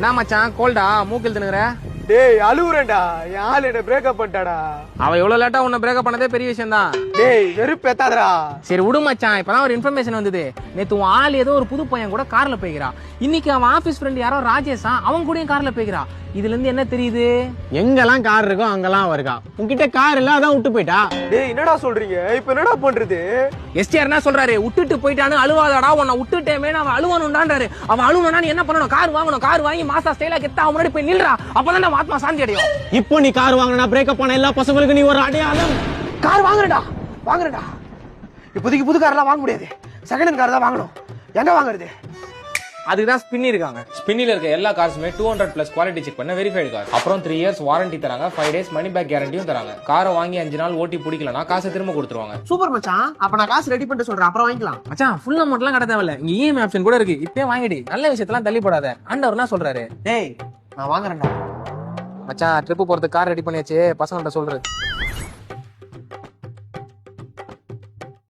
நான் மச்சான் கோல்டா மூக்கில் தினுற. டேய் அழுவுறேன்டா, என் ஆளு என்ன பிரேக்கப் பண்ணிட்டாடா. அவ எவ்வளவு லேட்டா உன்னை பிரேக்கப் பண்ணதே பெரிய விஷயம் தான். டேய் வெறுப்பேத்தாதடா. சரி விடு மச்சான், இப்பதான் ஒரு இன்ஃபர்மேஷன் வந்தது. நேத்து உன் ஆள் ஏதோ ஒரு புது பையன் கூட கார்ல போய்க்கிறா. இன்னைக்கு அவன் ஆபீஸ் ஃப்ரெண்ட் யாரோ ராஜேஷா, அவன் கூடயும் கார்ல போய்க்கிறா. இதுல இருந்து என்ன தெரியுது? எங்கெல்லாம் கார் இருக்கோ அங்கெல்லாம் வருக்கான். உன்கிட்ட கார் இல்ல, அதான் விட்டு போயிட்டா. டேய் என்னடா சொல்றீங்க, இப்ப என்னடா பண்றது? எஸ்டிஆர் என்ன சொல்றாரு? விட்டுட்டு போயிட்டான்னு அழுவாதடா, உன்னை விட்டுட்டேமே அவன் அழுவணும்டான்றாரு. அவன் அழுவணும்னா நீ என்ன பண்ணணும்? கார் வாங்கணும். கார் வாங்கி மாசா ஸ்டைலா கெத்தா முன்னாடி போய் நில்றா. அப்பதான் நம்ம ஆத்மா சாந்தி அடையும். இப்போ நீ கார் வாங்கினா பிரேக்கப் பண்ண எல்லா பசங்களுக்கு நீ ஒரு அடையாளம். கார் வாங்குறடா. இப்போதைக்கு புது கார்லாம் வாங்க முடியாது, செகண்ட் ஹேண்ட் கார் தான் வாங்கணும். எங்க வாங்குறது? அதுதான் ஸ்பின்னி இருக்காங்க. ஸ்பின்னில இருக்க எல்லா கார்ஸுமே 200+ குவாலிட்டி செக் பண்ண வெரிஃபைடு கார். அப்புறம் 3 இயர்ஸ் வாரண்டி தராங்க, 5 days மணி பேக் கேரண்டியும் தராங்க. காரை வாங்கி 5 நாள் ஓட்டி பிடிக்கலனா காசை திரும்ப கொடுத்துருவாங்க. சூப்பர் மச்சான், அப்ப நான் காசு ரெடி பண்ணிட்டு சொல்றேன், அப்புறம் வாங்கிக்கலாம். மச்சான் ஃபுல் அமௌண்ட்லாம் கட்ட தேவையில்ல, இங்க இஎம்ஐ ஆப்ஷன் கூட இருக்கு. இப்பவே வாங்கிடு. நல்ல விஷயத்தெல்லாம் தள்ளி போடாத. ஆண்டவர் என்ன சொல்றாரு? டேய் நான் வாங்குறேன்டா. மச்சான் ட்ரிப்பு போறதுக்கு கார் ரெடி பண்ணியாச்சு, பசங்கள்ட்ட சொல்றது.